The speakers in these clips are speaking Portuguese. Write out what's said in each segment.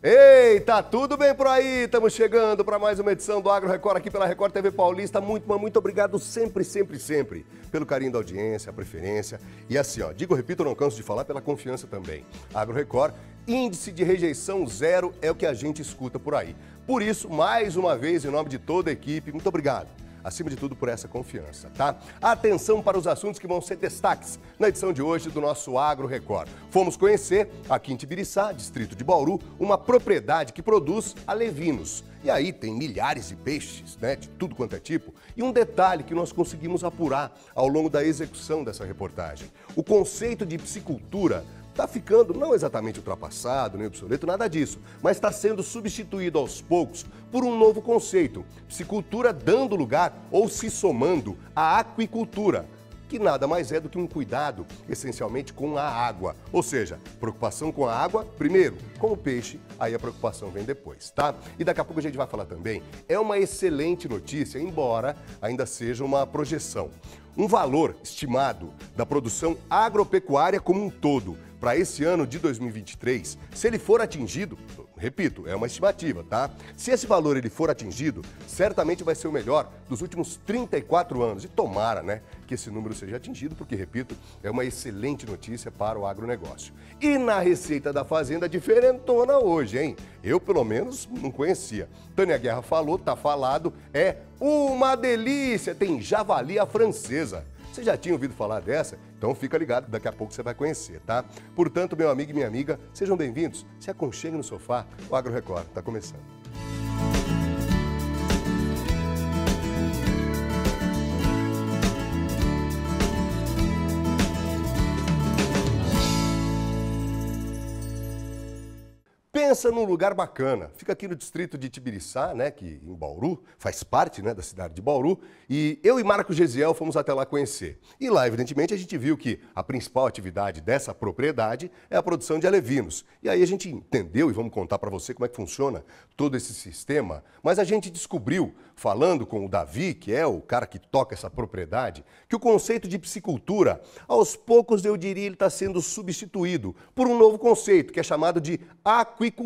Ei, tá tudo bem por aí? Estamos chegando para mais uma edição do Agro Record aqui pela Record TV Paulista. Muito obrigado sempre pelo carinho da audiência, a preferência. E assim, ó, digo, repito, não canso de falar, pela confiança também. Agro Record, índice de rejeição zero é o que a gente escuta por aí. Por isso, mais uma vez, em nome de toda a equipe, muito obrigado. Acima de tudo, por essa confiança, tá? Atenção para os assuntos que vão ser destaques na edição de hoje do nosso Agro Record. Fomos conhecer, aqui em Tibiriçá, distrito de Bauru, uma propriedade que produz alevinos. E aí tem milhares de peixes, né, de tudo quanto é tipo. E um detalhe que nós conseguimos apurar ao longo da execução dessa reportagem. O conceito de piscicultura está ficando não exatamente ultrapassado, nem obsoleto, nada disso, mas está sendo substituído aos poucos por um novo conceito, piscicultura dando lugar ou se somando à aquicultura, que nada mais é do que um cuidado essencialmente com a água, ou seja, preocupação com a água primeiro, com o peixe, aí a preocupação vem depois, tá? E daqui a pouco a gente vai falar também, é uma excelente notícia, embora ainda seja uma projeção. Um valor estimado da produção agropecuária como um todo para esse ano de 2023, se ele for atingido, repito, é uma estimativa, tá? Se esse valor ele for atingido, certamente vai ser o melhor dos últimos 34 anos. E tomara, né, que esse número seja atingido, porque, repito, é uma excelente notícia para o agronegócio. E na Receita da Fazenda, diferentona hoje, hein? Eu, pelo menos, não conhecia. Tânia Guerra falou, tá falado, é uma delícia, tem javali à francesa. Você já tinha ouvido falar dessa? Então fica ligado, daqui a pouco você vai conhecer, tá? Portanto, meu amigo e minha amiga, sejam bem-vindos. Se aconcheguem no sofá, o Agro Record está começando. Pensa num lugar bacana, fica aqui no distrito de Tibiriçá, né, que em Bauru, faz parte, né, da cidade de Bauru, e eu e Marco Gesiel fomos até lá conhecer. E lá, evidentemente, a gente viu que a principal atividade dessa propriedade é a produção de alevinos. E aí a gente entendeu, e vamos contar para você como é que funciona todo esse sistema, mas a gente descobriu, falando com o Davi, que é o cara que toca essa propriedade, que o conceito de piscicultura, aos poucos, eu diria, ele está sendo substituído por um novo conceito, que é chamado de aquicultura.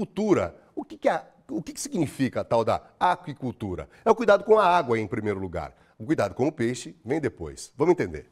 O que significa a tal da aquicultura? É o cuidado com a água em primeiro lugar. O cuidado com o peixe vem depois. Vamos entender.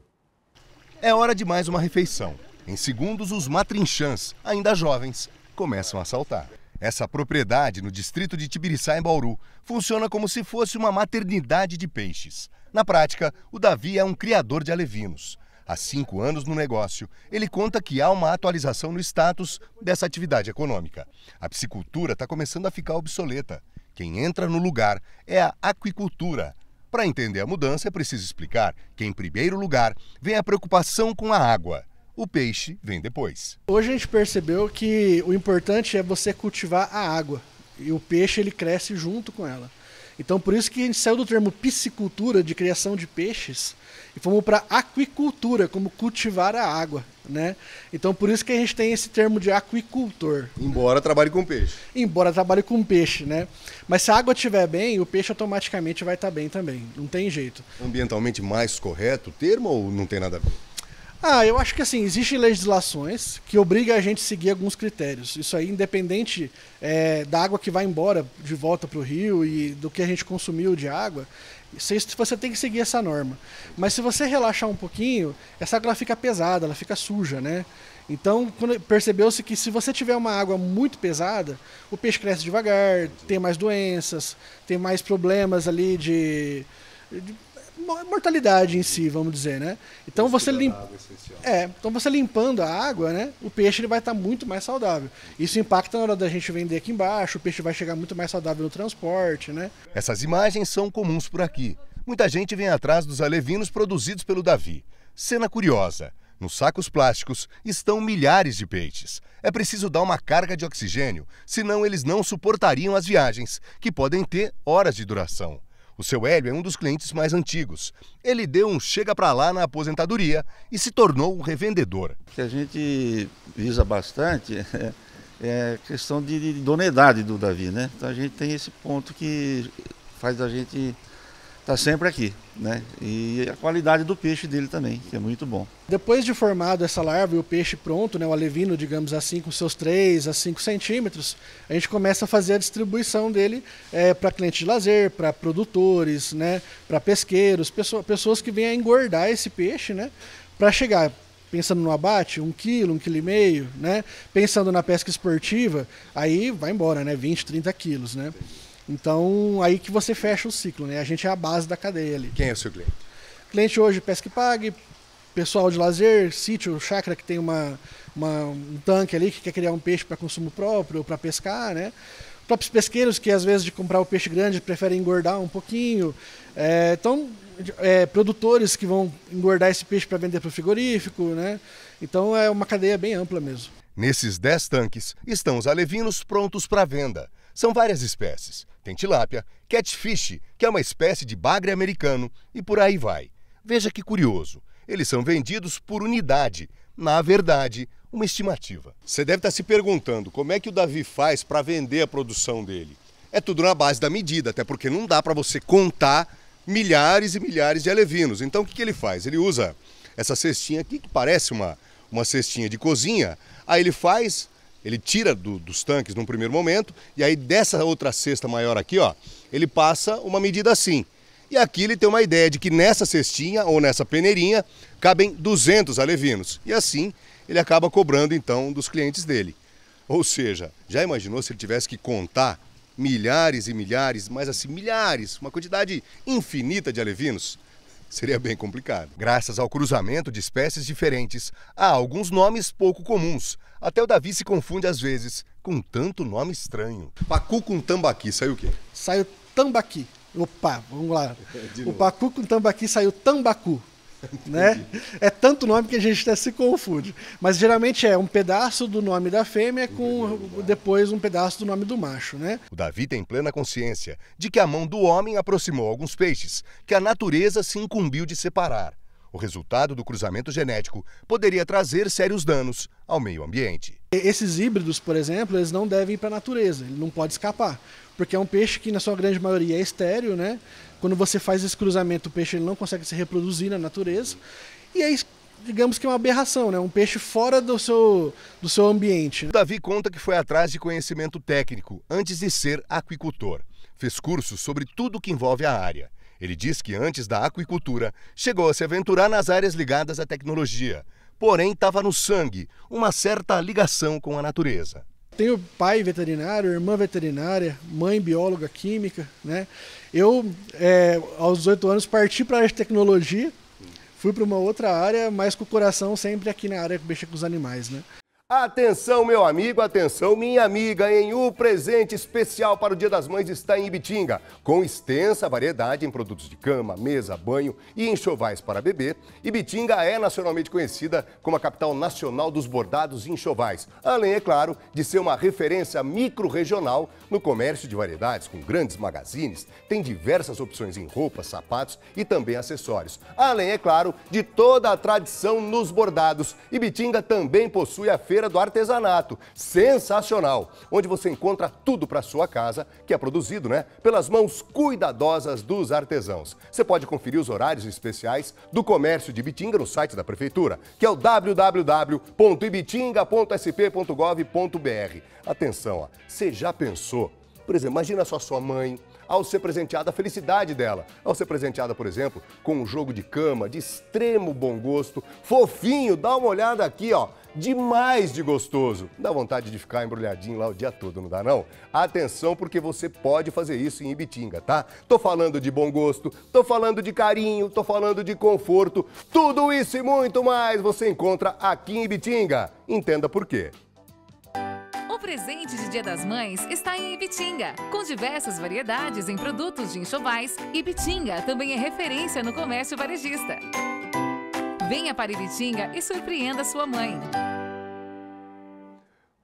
É hora de mais uma refeição. Em segundos, os matrinchãs, ainda jovens, começam a saltar. Essa propriedade, no distrito de Tibiriçá, em Bauru, funciona como se fosse uma maternidade de peixes. Na prática, o Davi é um criador de alevinos. Há 5 anos no negócio, ele conta que há uma atualização no status dessa atividade econômica. A piscicultura está começando a ficar obsoleta. Quem entra no lugar é a aquicultura. Para entender a mudança, é preciso explicar que, em primeiro lugar, vem a preocupação com a água. O peixe vem depois. Hoje a gente percebeu que o importante é você cultivar a água. E o peixe ele cresce junto com ela. Então por isso que a gente saiu do termo piscicultura, de criação de peixes, e fomos para aquicultura, como cultivar a água, né? Então por isso que a gente tem esse termo de aquicultor. Embora trabalhe com peixe. Embora trabalhe com peixe, né? Mas se a água estiver bem, o peixe automaticamente vai estar bem também, não tem jeito. Ambientalmente mais correto o termo ou não tem nada a ver? Eu acho que assim, existem legislações que obrigam a gente a seguir alguns critérios. Isso aí, independente da água que vai embora de volta para o rio e do que a gente consumiu de água, você tem que seguir essa norma. Mas se você relaxar um pouquinho, essa água ela fica pesada, ela fica suja, né? Então, percebeu-se que se você tiver uma água muito pesada, o peixe cresce devagar, tem mais doenças, tem mais problemas ali de mortalidade em si, vamos dizer, né? Então você limpando a água, né? O peixe ele vai estar muito mais saudável. Isso impacta na hora da gente vender aqui embaixo, o peixe vai chegar muito mais saudável no transporte, né? Essas imagens são comuns por aqui. Muita gente vem atrás dos alevinos produzidos pelo Davi. Cena curiosa. Nos sacos plásticos estão milhares de peixes. É preciso dar uma carga de oxigênio, senão eles não suportariam as viagens, que podem ter horas de duração. O seu Hélio é um dos clientes mais antigos. Ele deu um chega pra lá na aposentadoria e se tornou um revendedor. O que a gente visa bastante é a questão de idoneidade do Davi, né? Então a gente tem esse ponto que faz a gente está sempre aqui, né? E a qualidade do peixe dele também, que é muito bom. Depois de formado essa larva e o peixe pronto, né, o alevino, digamos assim, com seus 3 a 5 centímetros, a gente começa a fazer a distribuição dele para clientes de lazer, para produtores, né, para pesqueiros, pessoas que venham a engordar esse peixe, né, para chegar, pensando no abate, 1 quilo, 1,5 quilo, né, pensando na pesca esportiva, aí vai embora, né, 20, 30 quilos, né. Então, aí que você fecha o ciclo, né? A gente é a base da cadeia ali. Quem é o seu cliente? Cliente hoje, Pesca e Pague, pessoal de lazer, sítio, chácara que tem um tanque ali que quer criar um peixe para consumo próprio, para pescar, né? Próprios pesqueiros que às vezes de comprar o peixe grande preferem engordar um pouquinho. Produtores que vão engordar esse peixe para vender para o frigorífico, né? Então é uma cadeia bem ampla mesmo. Nesses 10 tanques estão os alevinos prontos para venda. São várias espécies. Tem tilápia, catfish, que é uma espécie de bagre americano, e por aí vai. Veja que curioso, eles são vendidos por unidade. Na verdade, uma estimativa. Você deve estar se perguntando como é que o Davi faz para vender a produção dele. É tudo na base da medida, até porque não dá para você contar milhares e milhares de alevinos. Então o que ele faz? Ele usa essa cestinha aqui, que parece uma cestinha de cozinha, aí ele tira dos tanques num primeiro momento, e aí dessa outra cesta maior aqui, ó, ele passa uma medida assim. E aqui ele tem uma ideia de que nessa cestinha ou nessa peneirinha cabem 200 alevinos. E assim ele acaba cobrando então dos clientes dele. Ou seja, já imaginou se ele tivesse que contar milhares e milhares, mas assim milhares, uma quantidade infinita de alevinos? Seria bem complicado. Graças ao cruzamento de espécies diferentes, há alguns nomes pouco comuns. Até o Davi se confunde às vezes com tanto nome estranho. Pacu com tambaqui, saiu o quê? Saiu tambaqui. Opa, vamos lá. O pacu com tambaqui saiu tambacu. Né? É tanto nome que a gente até se confunde. Mas geralmente é um pedaço do nome da fêmea com depois um pedaço do nome do macho, né? O Davi tem plena consciência de que a mão do homem aproximou alguns peixes que a natureza se incumbiu de separar. O resultado do cruzamento genético poderia trazer sérios danos ao meio ambiente. Esses híbridos, por exemplo, eles não devem ir para a natureza, ele não pode escapar. Porque é um peixe que, na sua grande maioria, é estéril, né? Quando você faz esse cruzamento, o peixe ele não consegue se reproduzir na natureza. E aí, digamos que é uma aberração, né? Um peixe fora do seu ambiente. O Davi conta que foi atrás de conhecimento técnico antes de ser aquicultor. Fez cursos sobre tudo que envolve a área. Ele diz que antes da aquicultura, chegou a se aventurar nas áreas ligadas à tecnologia. Porém, estava no sangue uma certa ligação com a natureza. Tenho pai veterinário, irmã veterinária, mãe bióloga química, né? Eu, aos 18 anos, parti para a área de tecnologia, fui para uma outra área, mas com o coração sempre aqui na área que mexe com os animais, né? Atenção, meu amigo, atenção, minha amiga, hein? O presente especial para o Dia das Mães está em Ibitinga, com extensa variedade em produtos de cama, mesa, banho e enxovais para bebê. Ibitinga é nacionalmente conhecida como a capital nacional dos bordados e enxovais, além, é claro, de ser uma referência micro-regional no comércio de variedades, com grandes magazines, tem diversas opções em roupas, sapatos e também acessórios. Além, é claro, de toda a tradição nos bordados, Ibitinga também possui a Feira do Artesanato, sensacional, onde você encontra tudo para sua casa, que é produzido, né, pelas mãos cuidadosas dos artesãos. Você pode conferir os horários especiais do comércio de Ibitinga no site da prefeitura, que é o www.ibitinga.sp.gov.br. Atenção, ó, você já pensou? Por exemplo, imagina só sua mãe, ao ser presenteada, a felicidade dela, ao ser presenteada, por exemplo, com um jogo de cama de extremo bom gosto, fofinho, dá uma olhada aqui, ó, demais de gostoso. Dá vontade de ficar embrulhadinho lá o dia todo, não dá não? Atenção, porque você pode fazer isso em Ibitinga, tá? Tô falando de bom gosto, tô falando de carinho, tô falando de conforto, tudo isso e muito mais você encontra aqui em Ibitinga. Entenda por quê. O presente de Dia das Mães está em Ibitinga, com diversas variedades em produtos de enxovais. Ibitinga também é referência no comércio varejista. Venha para Ibitinga e surpreenda sua mãe.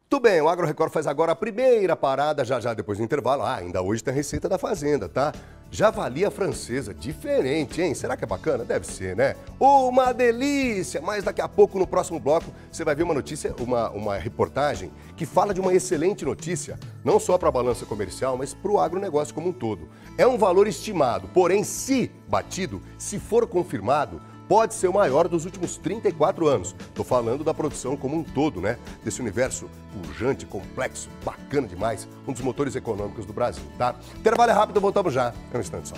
Tudo bem, o Agro Record faz agora a primeira parada, já depois do intervalo. Ainda hoje tem a receita da fazenda, tá? Javali à francesa, diferente, hein? Será que é bacana? Deve ser, né? Uma delícia! Mas daqui a pouco, no próximo bloco, você vai ver uma notícia, uma reportagem que fala de uma excelente notícia, não só para a balança comercial, mas para o agronegócio como um todo. É um valor estimado, porém, se batido, se for confirmado, pode ser o maior dos últimos 34 anos. Estou falando da produção como um todo, né? Desse universo pujante, complexo, bacana demais, um dos motores econômicos do Brasil, tá? Intervalo rápido, voltamos já. É um instante só.